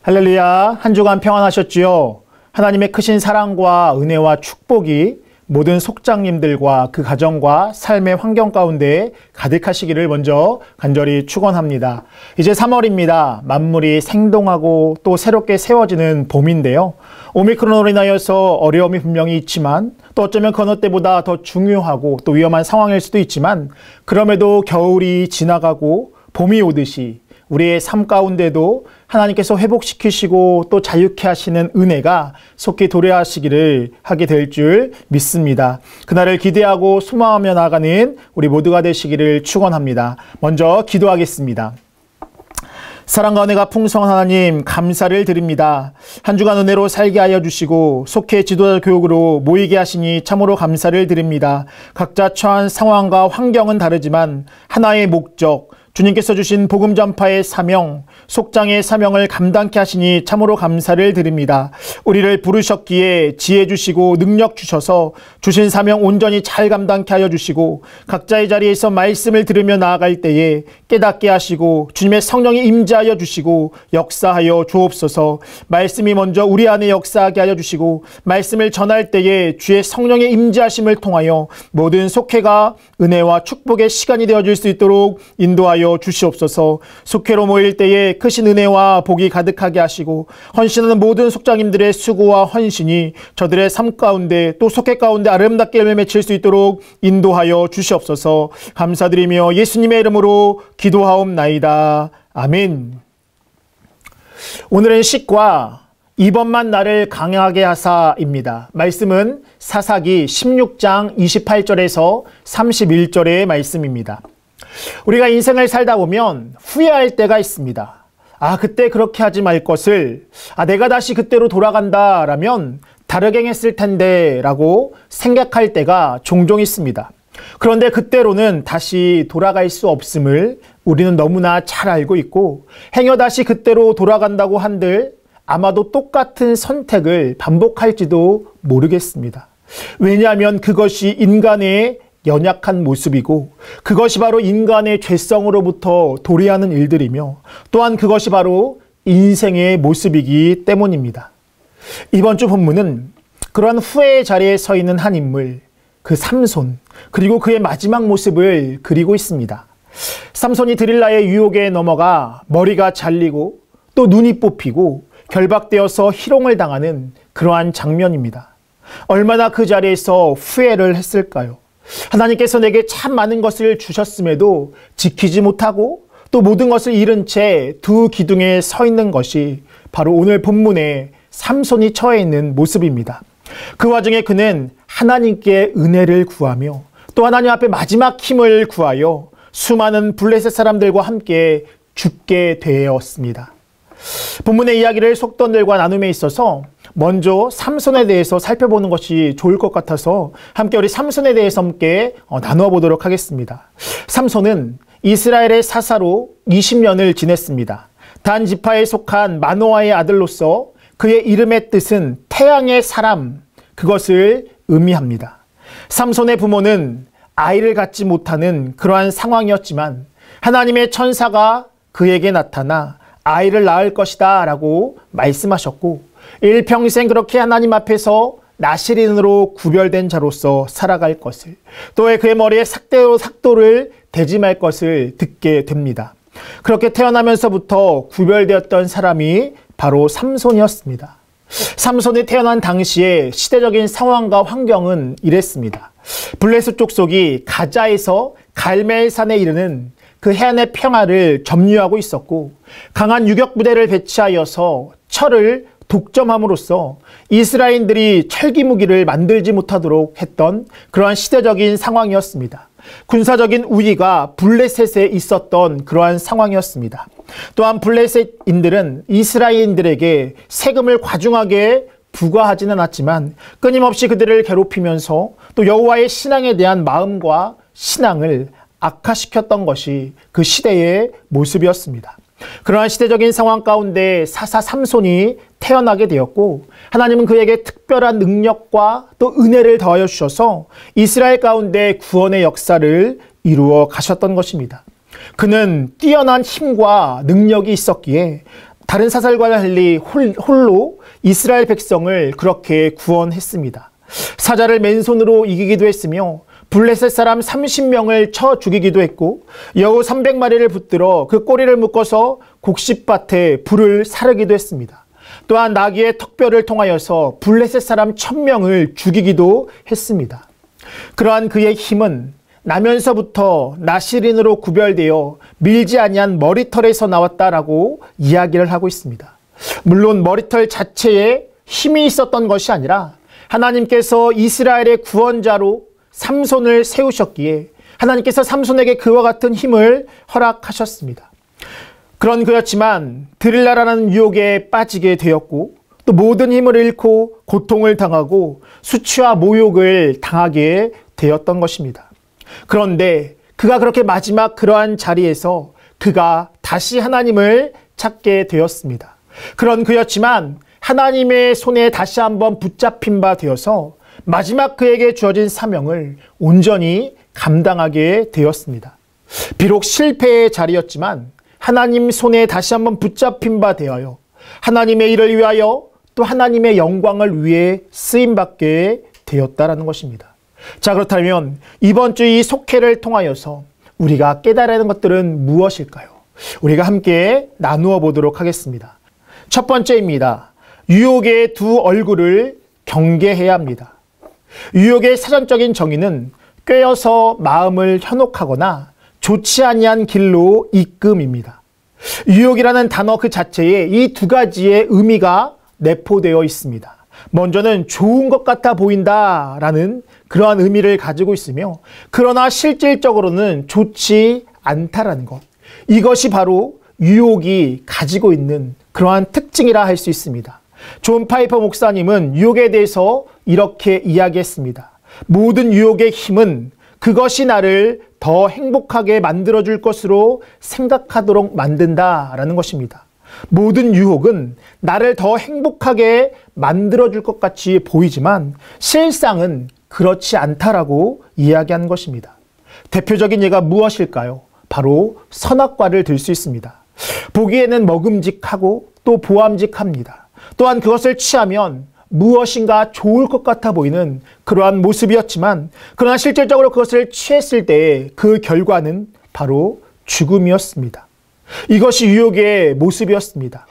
할렐루야, 한 주간 평안하셨지요? 하나님의 크신 사랑과 은혜와 축복이 모든 속장님들과 그 가정과 삶의 환경 가운데 가득하시기를 먼저 간절히 축원합니다. 이제 3월입니다. 만물이 생동하고 또 새롭게 세워지는 봄인데요. 오미크론으로 인하여서 어려움이 분명히 있지만 또 어쩌면 그 어느 때보다 더 중요하고 또 위험한 상황일 수도 있지만 그럼에도 겨울이 지나가고 봄이 오듯이 우리의 삶 가운데도 하나님께서 회복시키시고 또 자유케 하시는 은혜가 속히 도래하시기를 하게 될 줄 믿습니다. 그날을 기대하고 소망하며 나아가는 우리 모두가 되시기를 축원합니다. 먼저 기도하겠습니다. 사랑과 은혜가 풍성한 하나님 감사를 드립니다. 한 주간 은혜로 살게 하여 주시고 속해 지도자 교육으로 모이게 하시니 참으로 감사를 드립니다. 각자 처한 상황과 환경은 다르지만 하나의 목적, 주님께서 주신 복음 전파의 사명, 속장의 사명을 감당케 하시니 참으로 감사를 드립니다. 우리를 부르셨기에 지혜 주시고 능력 주셔서 주신 사명 온전히 잘 감당케 하여 주시고 각자의 자리에서 말씀을 들으며 나아갈 때에 깨닫게 하시고 주님의 성령이 임재하여 주시고 역사하여 주옵소서. 말씀이 먼저 우리 안에 역사하게 하여 주시고 말씀을 전할 때에 주의 성령의 임재하심을 통하여 모든 속회가 은혜와 축복의 시간이 되어질 수 있도록 인도하여 주시옵소서. 속회로 모일 때에 크신 은혜와 복이 가득하게 하시고 헌신하는 모든 속장님들의 수고와 헌신이 저들의 삶 가운데 또 속회 가운데 아름답게 열매 맺힐 수 있도록 인도하여 주시옵소서. 감사드리며 예수님의 이름으로 기도하옵나이다. 아멘. 오늘은 식과 이번만 나를 강하게 하사입니다. 말씀은 사사기 16장 28절에서 31절의 말씀입니다. 우리가 인생을 살다 보면 후회할 때가 있습니다. 그때 그렇게 하지 말 것을, 내가 다시 그때로 돌아간다라면 다르게 했을 텐데 라고 생각할 때가 종종 있습니다. 그런데 그때로는 다시 돌아갈 수 없음을 우리는 너무나 잘 알고 있고 행여 다시 그때로 돌아간다고 한들 아마도 똑같은 선택을 반복할지도 모르겠습니다. 왜냐하면 그것이 인간의 연약한 모습이고 그것이 바로 인간의 죄성으로부터 도래하는 일들이며 또한 그것이 바로 인생의 모습이기 때문입니다. 이번 주 본문은 그러한 후회의 자리에 서 있는 한 인물, 그 삼손, 그리고 그의 마지막 모습을 그리고 있습니다. 삼손이 드릴라의 유혹에 넘어가 머리가 잘리고 또 눈이 뽑히고 결박되어서 희롱을 당하는 그러한 장면입니다. 얼마나 그 자리에서 후회를 했을까요? 하나님께서 내게 참 많은 것을 주셨음에도 지키지 못하고 또 모든 것을 잃은 채 두 기둥에 서 있는 것이 바로 오늘 본문에 삼손이 처해 있는 모습입니다. 그 와중에 그는 하나님께 은혜를 구하며 또 하나님 앞에 마지막 힘을 구하여 수많은 블레셋 사람들과 함께 죽게 되었습니다. 본문의 이야기를 속도들과 나눔에 있어서 먼저 삼손에 대해서 살펴보는 것이 좋을 것 같아서 함께 우리 삼손에 대해서 함께 나누어 보도록 하겠습니다. 삼손은 이스라엘의 사사로 20년을 지냈습니다. 단 지파에 속한 마노아의 아들로서 그의 이름의 뜻은 태양의 사람, 그것을 의미합니다. 삼손의 부모는 아이를 갖지 못하는 그러한 상황이었지만 하나님의 천사가 그에게 나타나 아이를 낳을 것이다 라고 말씀하셨고 일평생 그렇게 하나님 앞에서 나실인으로 구별된 자로서 살아갈 것을 또 그의 머리에 삭도를 대지 말 것을 듣게 됩니다. 그렇게 태어나면서부터 구별되었던 사람이 바로 삼손이었습니다. 삼손이 태어난 당시에 시대적인 상황과 환경은 이랬습니다. 블레셋 족속이 가자에서 갈멜산에 이르는 그 해안의 평화를 점유하고 있었고 강한 유격 부대를 배치하여서 철을 독점함으로써 이스라엘인들이 철기 무기를 만들지 못하도록 했던 그러한 시대적인 상황이었습니다. 군사적인 우위가 블레셋에 있었던 그러한 상황이었습니다. 또한 블레셋인들은 이스라엘인들에게 세금을 과중하게 부과하지는 않았지만 끊임없이 그들을 괴롭히면서 또 여호와의 신앙에 대한 마음과 신앙을 악화시켰던 것이 그 시대의 모습이었습니다. 그러한 시대적인 상황 가운데 사사 삼손이 태어나게 되었고 하나님은 그에게 특별한 능력과 또 은혜를 더하여 주셔서 이스라엘 가운데 구원의 역사를 이루어 가셨던 것입니다. 그는 뛰어난 힘과 능력이 있었기에 다른 사살과 달리 홀로 이스라엘 백성을 그렇게 구원했습니다. 사자를 맨손으로 이기기도 했으며 블레셋 사람 30명을 쳐 죽이기도 했고 여우 300마리를 붙들어 그 꼬리를 묶어서 곡식밭에 불을 사르기도 했습니다. 또한 나귀의 턱뼈를 통하여서 블레셋 사람 1000명을 죽이기도 했습니다. 그러한 그의 힘은 나면서부터 나시린으로 구별되어 밀지 아니한 머리털에서 나왔다라고 이야기를 하고 있습니다. 물론 머리털 자체에 힘이 있었던 것이 아니라 하나님께서 이스라엘의 구원자로 삼손을 세우셨기에 하나님께서 삼손에게 그와 같은 힘을 허락하셨습니다. 그런 그였지만 드릴라라는 유혹에 빠지게 되었고 또 모든 힘을 잃고 고통을 당하고 수치와 모욕을 당하게 되었던 것입니다. 그런데 그가 그렇게 마지막 그러한 자리에서 그가 다시 하나님을 찾게 되었습니다. 그런 그였지만 하나님의 손에 다시 한번 붙잡힌 바 되어서 마지막 그에게 주어진 사명을 온전히 감당하게 되었습니다. 비록 실패의 자리였지만 하나님 손에 다시 한번 붙잡힌 바 되어요. 하나님의 일을 위하여 또 하나님의 영광을 위해 쓰임받게 되었다라는 것입니다. 자, 그렇다면 이번 주 이 속회를 통하여서 우리가 깨달아야 하는 것들은 무엇일까요? 우리가 함께 나누어 보도록 하겠습니다. 첫 번째입니다. 유혹의 두 얼굴을 경계해야 합니다. 유혹의 사전적인 정의는 꿰어서 마음을 현혹하거나 좋지 아니한 길로 이끔입니다. 유혹이라는 단어 그 자체에 이 두 가지의 의미가 내포되어 있습니다. 먼저는 좋은 것 같아 보인다라는 그러한 의미를 가지고 있으며 그러나 실질적으로는 좋지 않다라는 것. 이것이 바로 유혹이 가지고 있는 그러한 특징이라 할 수 있습니다. 존 파이퍼 목사님은 유혹에 대해서 이렇게 이야기했습니다. 모든 유혹의 힘은 그것이 나를 더 행복하게 만들어줄 것으로 생각하도록 만든다라는 것입니다. 모든 유혹은 나를 더 행복하게 만들어줄 것 같이 보이지만 실상은 그렇지 않다라고 이야기하는 것입니다. 대표적인 예가 무엇일까요? 바로 선악과를 들 수 있습니다. 보기에는 먹음직하고 또 보암직합니다. 또한 그것을 취하면 무엇인가 좋을 것 같아 보이는 그러한 모습이었지만 그러나 실질적으로 그것을 취했을 때의 그 결과는 바로 죽음이었습니다. 이것이 유혹의 모습이었습니다.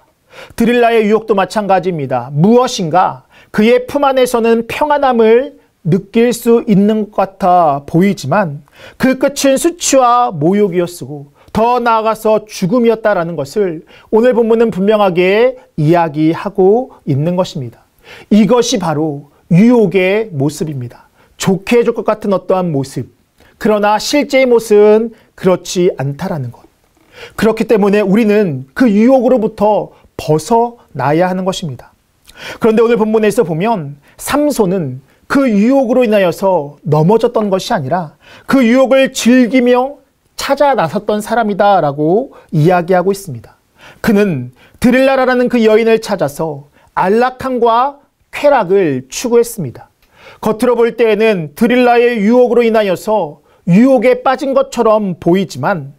드릴라의 유혹도 마찬가지입니다. 무엇인가 그의 품 안에서는 평안함을 느낄 수 있는 것 같아 보이지만 그 끝은 수치와 모욕이었고 더 나아가서 죽음이었다라는 것을 오늘 본문은 분명하게 이야기하고 있는 것입니다. 이것이 바로 유혹의 모습입니다. 좋게 해줄 것 같은 어떠한 모습, 그러나 실제의 모습은 그렇지 않다라는 것. 그렇기 때문에 우리는 그 유혹으로부터 벗어나야 하는 것입니다. 그런데 오늘 본문에서 보면 삼손은 그 유혹으로 인하여서 넘어졌던 것이 아니라 그 유혹을 즐기며 찾아 나섰던 사람이다라고 이야기하고 있습니다. 그는 드릴라라는 그 여인을 찾아서 안락함과 쾌락을 추구했습니다. 겉으로 볼 때에는 드릴라의 유혹으로 인하여서 유혹에 빠진 것처럼 보이지만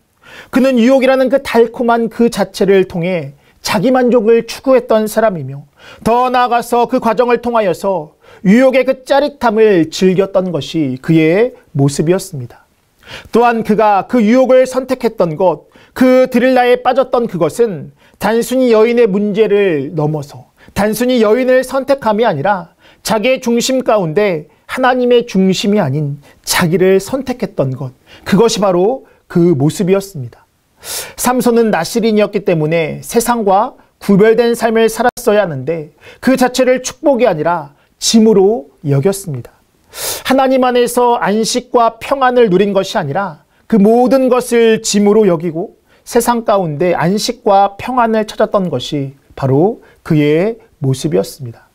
그는 유혹이라는 그 달콤한 그 자체를 통해 자기 만족을 추구했던 사람이며 더 나아가서 그 과정을 통하여서 유혹의 그 짜릿함을 즐겼던 것이 그의 모습이었습니다. 또한 그가 그 유혹을 선택했던 것, 그 드릴라에 빠졌던 그것은 단순히 여인의 문제를 넘어서 단순히 여인을 선택함이 아니라 자기의 중심 가운데 하나님의 중심이 아닌 자기를 선택했던 것, 그것이 바로 그 모습이었습니다. 삼손은 나시린이었기 때문에 세상과 구별된 삶을 살았어야 하는데 그 자체를 축복이 아니라 짐으로 여겼습니다. 하나님 안에서 안식과 평안을 누린 것이 아니라 그 모든 것을 짐으로 여기고 세상 가운데 안식과 평안을 찾았던 것이 바로 그의 모습이었습니다.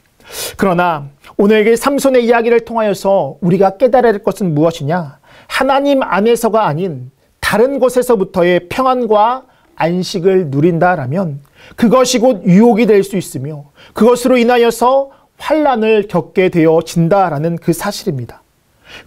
그러나 오늘 삼손의 이야기를 통하여서 우리가 깨달아야 할 것은 무엇이냐? 하나님 안에서가 아닌 다른 곳에서부터의 평안과 안식을 누린다라면 그것이 곧 유혹이 될 수 있으며 그것으로 인하여서 환난을 겪게 되어진다라는 그 사실입니다.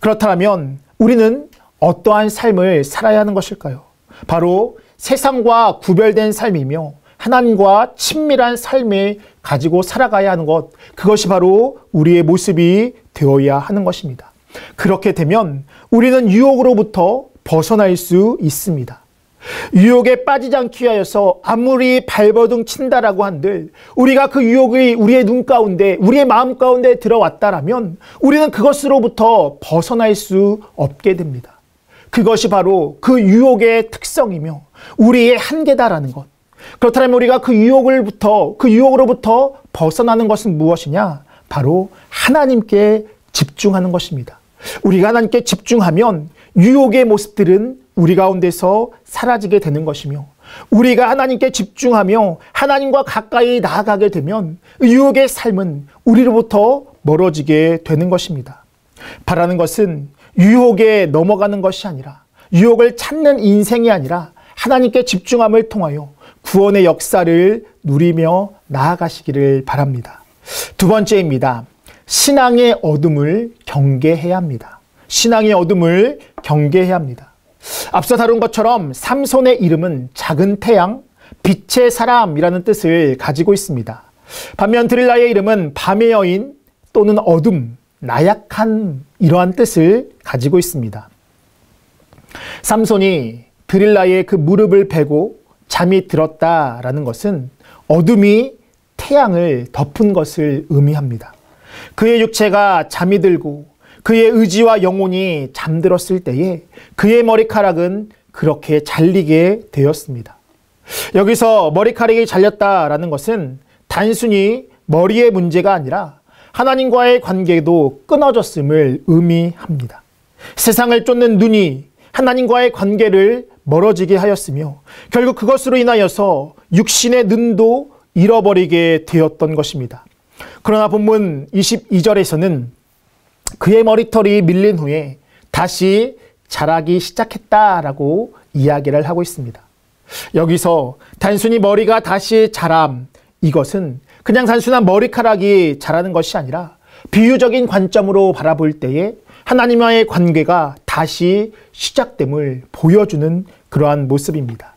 그렇다면 우리는 어떠한 삶을 살아야 하는 것일까요? 바로 세상과 구별된 삶이며 하나님과 친밀한 삶을 가지고 살아가야 하는 것, 그것이 바로 우리의 모습이 되어야 하는 것입니다. 그렇게 되면 우리는 유혹으로부터 벗어날 수 있습니다. 유혹에 빠지지 않기 위하여서 아무리 발버둥 친다라고 한들 우리가 그 유혹이 우리의 눈 가운데, 우리의 마음 가운데 들어왔다라면 우리는 그것으로부터 벗어날 수 없게 됩니다. 그것이 바로 그 유혹의 특성이며 우리의 한계다라는 것. 그렇다면 우리가 그 유혹으로부터 벗어나는 것은 무엇이냐? 바로 하나님께 집중하는 것입니다. 우리가 하나님께 집중하면 유혹의 모습들은 우리 가운데서 사라지게 되는 것이며, 우리가 하나님께 집중하며 하나님과 가까이 나아가게 되면 유혹의 삶은 우리로부터 멀어지게 되는 것입니다. 바라는 것은 유혹에 넘어가는 것이 아니라, 유혹을 찾는 인생이 아니라 하나님께 집중함을 통하여 구원의 역사를 누리며 나아가시기를 바랍니다. 두 번째입니다. 신앙의 어둠을 경계해야 합니다. 신앙의 어둠을 경계해야 합니다. 앞서 다룬 것처럼 삼손의 이름은 작은 태양, 빛의 사람이라는 뜻을 가지고 있습니다. 반면 드릴라의 이름은 밤의 여인 또는 어둠, 나약한, 이러한 뜻을 가지고 있습니다. 삼손이 드릴라의 그 무릎을 베고 잠이 들었다라는 것은 어둠이 태양을 덮은 것을 의미합니다. 그의 육체가 잠이 들고 그의 의지와 영혼이 잠들었을 때에 그의 머리카락은 그렇게 잘리게 되었습니다. 여기서 머리카락이 잘렸다라는 것은 단순히 머리의 문제가 아니라 하나님과의 관계도 끊어졌음을 의미합니다. 세상을 쫓는 눈이 하나님과의 관계를 멀어지게 하였으며 결국 그것으로 인하여서 육신의 눈도 잃어버리게 되었던 것입니다. 그러나 본문 22절에서는 그의 머리털이 밀린 후에 다시 자라기 시작했다라고 이야기를 하고 있습니다. 여기서 단순히 머리가 다시 자람, 이것은 그냥 단순한 머리카락이 자라는 것이 아니라 비유적인 관점으로 바라볼 때에 하나님과의 관계가 다시 시작됨을 보여주는 그러한 모습입니다.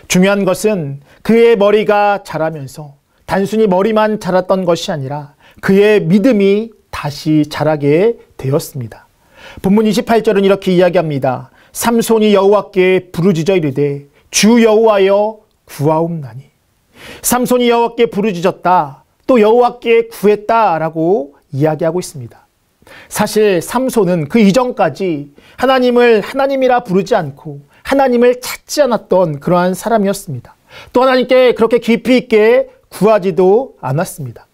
중요한 것은 그의 머리가 자라면서 단순히 머리만 자랐던 것이 아니라 그의 믿음이 다시 자라게 되었습니다. 본문 28절은 이렇게 이야기합니다. 삼손이 여호와께 부르짖어 이르되 주 여호와여 구하옵나니. 삼손이 여호와께 부르짖었다, 또 여호와께 구했다라고 이야기하고 있습니다. 사실 삼손은 그 이전까지 하나님을 하나님이라 부르지 않고 하나님을 찾지 않았던 그러한 사람이었습니다. 또 하나님께 그렇게 깊이 있게 구하지도 않았습니다.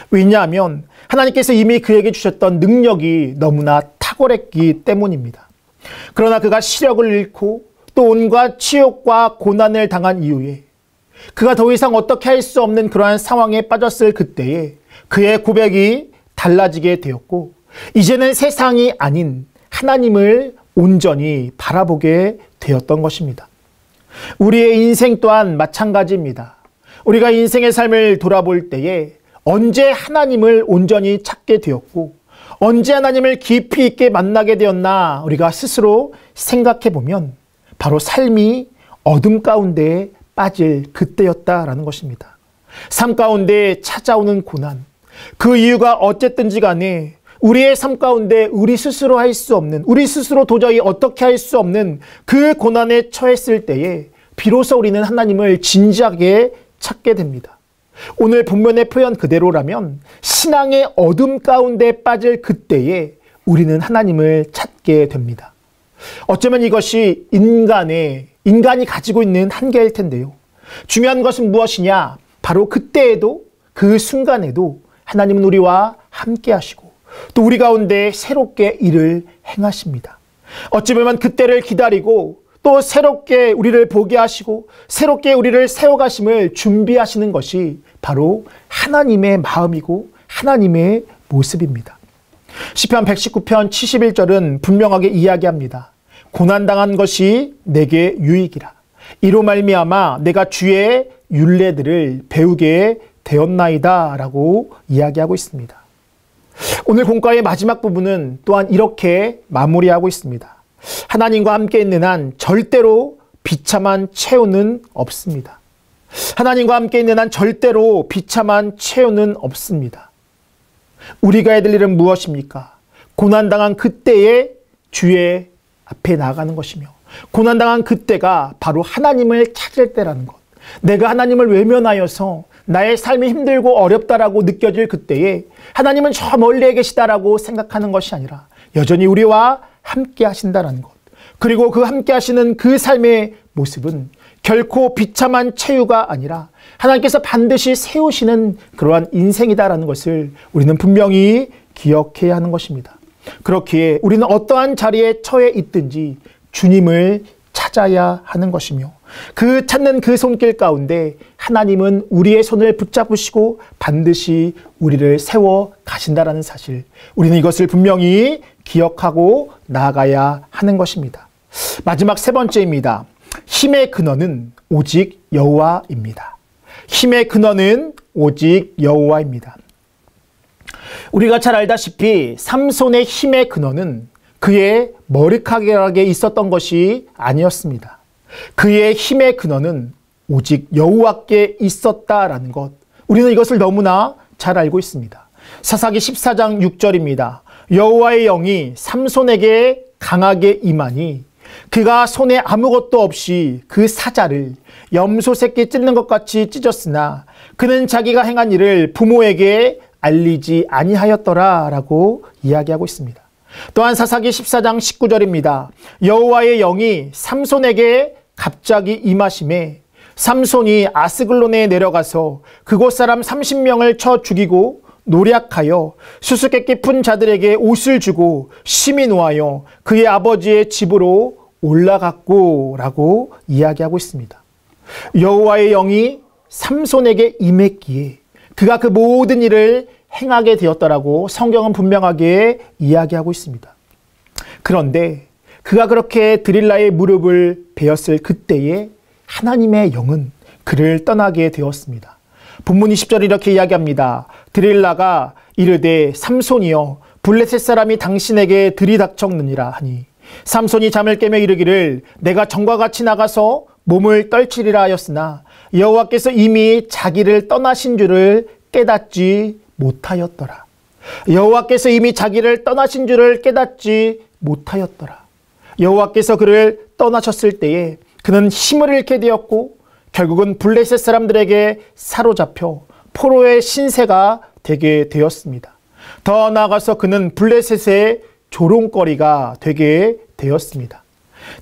왜냐하면 하나님께서 이미 그에게 주셨던 능력이 너무나 탁월했기 때문입니다. 그러나 그가 시력을 잃고 또 온갖 치욕과 고난을 당한 이후에 그가 더 이상 어떻게 할 수 없는 그러한 상황에 빠졌을 그때에 그의 고백이 달라지게 되었고, 이제는 세상이 아닌 하나님을 온전히 바라보게 되었던 것입니다. 우리의 인생 또한 마찬가지입니다. 우리가 인생의 삶을 돌아볼 때에 언제 하나님을 온전히 찾게 되었고 언제 하나님을 깊이 있게 만나게 되었나 우리가 스스로 생각해 보면 바로 삶이 어둠 가운데 빠질 그때였다라는 것입니다. 삶 가운데 찾아오는 고난, 그 이유가 어쨌든지 간에 우리의 삶 가운데 우리 스스로 할 수 없는, 우리 스스로 도저히 어떻게 할 수 없는 그 고난에 처했을 때에 비로소 우리는 하나님을 진지하게 찾게 됩니다. 오늘 본문의 표현 그대로라면 신앙의 어둠 가운데 빠질 그때에 우리는 하나님을 찾게 됩니다. 어쩌면 이것이 인간이 가지고 있는 한계일 텐데요. 중요한 것은 무엇이냐? 바로 그때에도, 그 순간에도 하나님은 우리와 함께 하시고 또 우리 가운데 새롭게 일을 행하십니다. 어찌 보면 그때를 기다리고 또 새롭게 우리를 보게 하시고 새롭게 우리를 세워가심을 준비하시는 것이 바로 하나님의 마음이고 하나님의 모습입니다. 시편 119편 71절은 분명하게 이야기합니다. 고난당한 것이 내게 유익이라. 이로 말미암아 내가 주의 율례들을 배우게 되었나이다 라고 이야기하고 있습니다. 오늘 공과의 마지막 부분은 또한 이렇게 마무리하고 있습니다. 하나님과 함께 있는 한 절대로 비참한 최후는 없습니다. 하나님과 함께 있는 한 절대로 비참한 최후는 없습니다. 우리가 해야 될 일은 무엇입니까? 고난당한 그때에 주의 앞에 나아가는 것이며, 고난당한 그때가 바로 하나님을 찾을 때라는 것. 내가 하나님을 외면하여서 나의 삶이 힘들고 어렵다라고 느껴질 그때에 하나님은 저 멀리에 계시다라고 생각하는 것이 아니라 여전히 우리와 함께 하신다라는 것. 그리고 그 함께 하시는 그 삶의 모습은 결코 비참한 체유가 아니라 하나님께서 반드시 세우시는 그러한 인생이다라는 것을 우리는 분명히 기억해야 하는 것입니다. 그렇기에 우리는 어떠한 자리에 처해 있든지 주님을 찾아야 하는 것이며, 그 찾는 그 손길 가운데 하나님은 우리의 손을 붙잡으시고 반드시 우리를 세워 가신다라는 사실, 우리는 이것을 분명히 기억하고 나아가야 하는 것입니다. 마지막 세 번째입니다. 힘의 근원은 오직 여호와입니다. 힘의 근원은 오직 여호와입니다. 우리가 잘 알다시피 삼손의 힘의 근원은 그의 머리카락에 있었던 것이 아니었습니다. 그의 힘의 근원은 오직 여호와께 있었다라는 것, 우리는 이것을 너무나 잘 알고 있습니다. 사사기 14장 6절입니다. 여호와의 영이 삼손에게 강하게 임하니 그가 손에 아무것도 없이 그 사자를 염소 새끼 찢는 것 같이 찢었으나 그는 자기가 행한 일을 부모에게 알리지 아니하였더라 라고 이야기하고 있습니다. 또한 사사기 14장 19절입니다. 여호와의 영이 삼손에게 갑자기 임하심에 삼손이 아스글론에 내려가서 그곳 사람 30명을 쳐 죽이고 노략하여 수수께끼 푼 자들에게 옷을 주고 심히 노하여 그의 아버지의 집으로 올라갔고 라고 이야기하고 있습니다. 여호와의 영이 삼손에게 임했기에 그가 그 모든 일을 행하게 되었다라고 성경은 분명하게 이야기하고 있습니다. 그런데 그가 그렇게 드릴라의 무릎을 베었을 그때에 하나님의 영은 그를 떠나게 되었습니다. 본문 20절에 이렇게 이야기합니다. 드릴라가 이르되 삼손이여 블레셋 사람이 당신에게 들이닥쳤느니라 하니 삼손이 잠을 깨며 이르기를 내가 전과 같이 나가서 몸을 떨치리라 하였으나 여호와께서 이미 자기를 떠나신 줄을 깨닫지 못하였더라. 여호와께서 이미 자기를 떠나신 줄을 깨닫지 못하였더라. 여호와께서 그를 떠나셨을 때에 그는 힘을 잃게 되었고 결국은 블레셋 사람들에게 사로잡혀 포로의 신세가 되게 되었습니다. 더 나아가서 그는 블레셋의 조롱거리가 되게 되었습니다.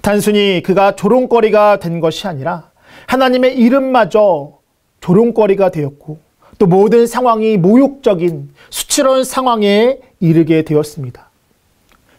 단순히 그가 조롱거리가 된 것이 아니라 하나님의 이름마저 조롱거리가 되었고 또 모든 상황이 모욕적인 수치로운 상황에 이르게 되었습니다.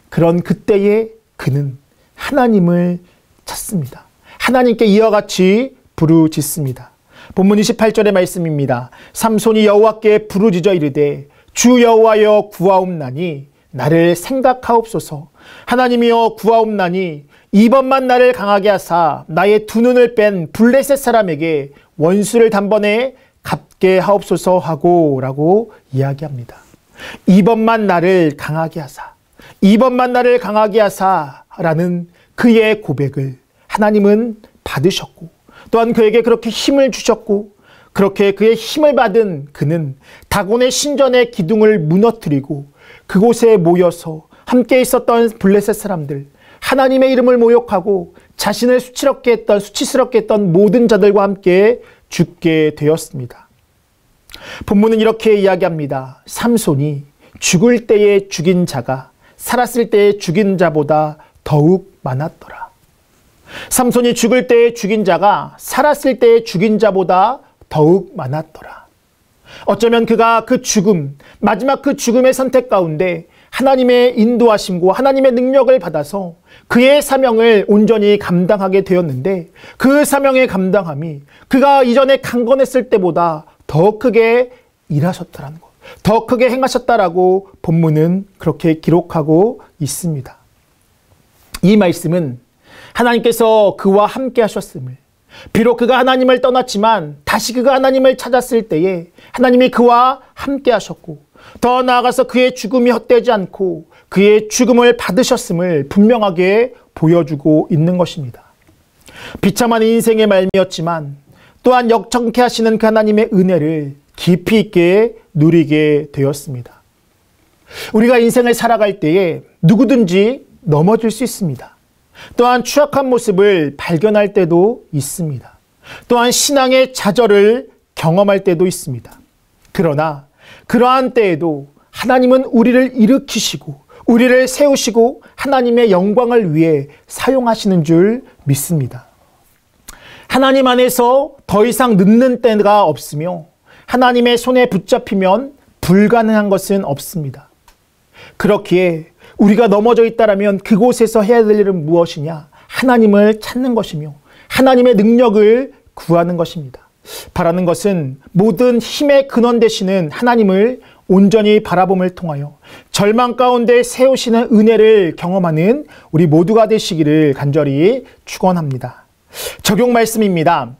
그런 그때에 그는 하나님을 찾습니다. 하나님께 이와 같이 부르짖습니다. 본문 28절의 말씀입니다. 삼손이 여호와께 부르짖어 이르되 주 여호와여 구하옵나니 나를 생각하옵소서. 하나님이여 구하옵나니 이번만 나를 강하게 하사 나의 두 눈을 뺀 블레셋 사람에게 원수를 단번에 갚게 하옵소서 하고 라고 이야기합니다. 이번만 나를 강하게 하사, 이번만 나를 강하게 하사 라는 그의 고백을 하나님은 받으셨고 또한 그에게 그렇게 힘을 주셨고 그렇게 그의 힘을 받은 그는 다곤의 신전의 기둥을 무너뜨리고 그곳에 모여서 함께 있었던 블레셋 사람들, 하나님의 이름을 모욕하고 자신을 수치스럽게 했던 모든 자들과 함께 죽게 되었습니다. 본문은 이렇게 이야기합니다. 삼손이 죽을 때에 죽인 자가 살았을 때에 죽인 자보다 더욱 많았더라. 삼손이 죽을 때에 죽인 자가 살았을 때에 죽인 자보다 더욱 많았더라. 어쩌면 그가 그 죽음, 마지막 그 죽음의 선택 가운데 하나님의 인도하심과 하나님의 능력을 받아서 그의 사명을 온전히 감당하게 되었는데 그 사명의 감당함이 그가 이전에 강건했을 때보다 더 크게 일하셨다는 것, 더 크게 행하셨다라고 본문은 그렇게 기록하고 있습니다. 이 말씀은 하나님께서 그와 함께 하셨음을, 비록 그가 하나님을 떠났지만 다시 그가 하나님을 찾았을 때에 하나님이 그와 함께 하셨고 더 나아가서 그의 죽음이 헛되지 않고 그의 죽음을 받으셨음을 분명하게 보여주고 있는 것입니다. 비참한 인생의 말미였지만 또한 역정케 하시는 그 하나님의 은혜를 깊이 있게 누리게 되었습니다. 우리가 인생을 살아갈 때에 누구든지 넘어질 수 있습니다. 또한 추악한 모습을 발견할 때도 있습니다. 또한 신앙의 좌절을 경험할 때도 있습니다. 그러나 그러한 때에도 하나님은 우리를 일으키시고 우리를 세우시고 하나님의 영광을 위해 사용하시는 줄 믿습니다. 하나님 안에서 더 이상 늦는 때가 없으며 하나님의 손에 붙잡히면 불가능한 것은 없습니다. 그렇기에 우리가 넘어져 있다면 그곳에서 해야 될 일은 무엇이냐? 하나님을 찾는 것이며 하나님의 능력을 구하는 것입니다. 바라는 것은 모든 힘의 근원 되시는 하나님을 온전히 바라봄을 통하여 절망 가운데 세우시는 은혜를 경험하는 우리 모두가 되시기를 간절히 축원합니다. 적용 말씀입니다.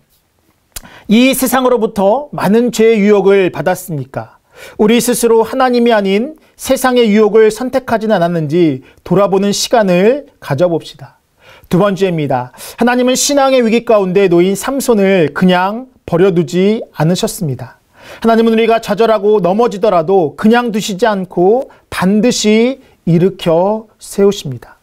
이 세상으로부터 많은 죄의 유혹을 받았습니까? 우리 스스로 하나님이 아닌 세상의 유혹을 선택하지는 않았는지 돌아보는 시간을 가져봅시다. 두 번째입니다. 하나님은 신앙의 위기 가운데 놓인 삼손을 그냥 버려두지 않으셨습니다. 하나님은 우리가 좌절하고 넘어지더라도 그냥 두시지 않고 반드시 일으켜 세우십니다.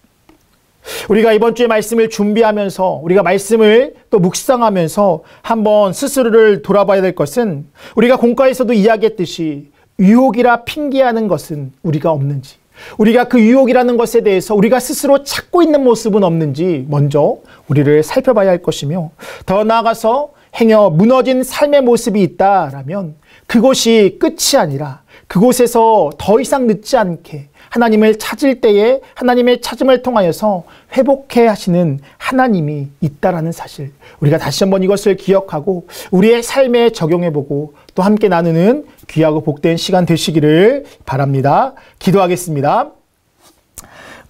우리가 이번 주에 말씀을 준비하면서 우리가 말씀을 또 묵상하면서 한번 스스로를 돌아봐야 될 것은 우리가 공과에서도 이야기했듯이 유혹이라 핑계하는 것은 우리가 없는지, 우리가 그 유혹이라는 것에 대해서 우리가 스스로 찾고 있는 모습은 없는지 먼저 우리를 살펴봐야 할 것이며, 더 나아가서 행여 무너진 삶의 모습이 있다라면 그것이 끝이 아니라 그곳에서 더 이상 늦지 않게 하나님을 찾을 때에 하나님의 찾음을 통하여서 회복해 하시는 하나님이 있다라는 사실, 우리가 다시 한번 이것을 기억하고 우리의 삶에 적용해보고 또 함께 나누는 귀하고 복된 시간 되시기를 바랍니다. 기도하겠습니다.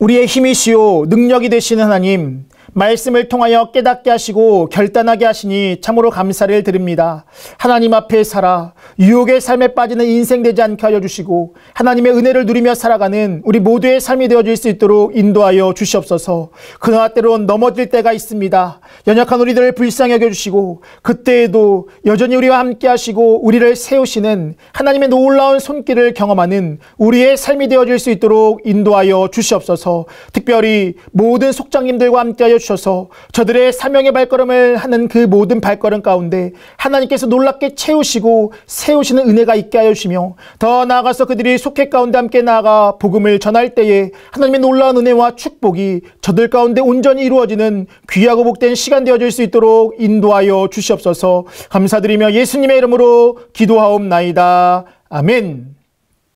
우리의 힘이시오 능력이 되시는 하나님, 말씀을 통하여 깨닫게 하시고 결단하게 하시니 참으로 감사를 드립니다. 하나님 앞에 살아 유혹의 삶에 빠지는 인생 되지 않게 하여 주시고 하나님의 은혜를 누리며 살아가는 우리 모두의 삶이 되어질 수 있도록 인도하여 주시옵소서. 그러나 때론 넘어질 때가 있습니다. 연약한 우리들을 불쌍히 여겨주시고 그때에도 여전히 우리와 함께 하시고 우리를 세우시는 하나님의 놀라운 손길을 경험하는 우리의 삶이 되어질 수 있도록 인도하여 주시옵소서. 특별히 모든 속장님들과 함께 하여 주셔서 저들의 사명의 발걸음을 하는 그 모든 발걸음 가운데 하나님께서 놀랍게 채우시고 세우시는 은혜가 있게 하여 주시며, 더 나아가서 그들이 속회 가운데 함께 나아가 복음을 전할 때에 하나님의 놀라운 은혜와 축복이 저들 가운데 온전히 이루어지는 귀하고 복된 시간 되어질 수 있도록 인도하여 주시옵소서. 감사드리며 예수님의 이름으로 기도하옵나이다. 아멘.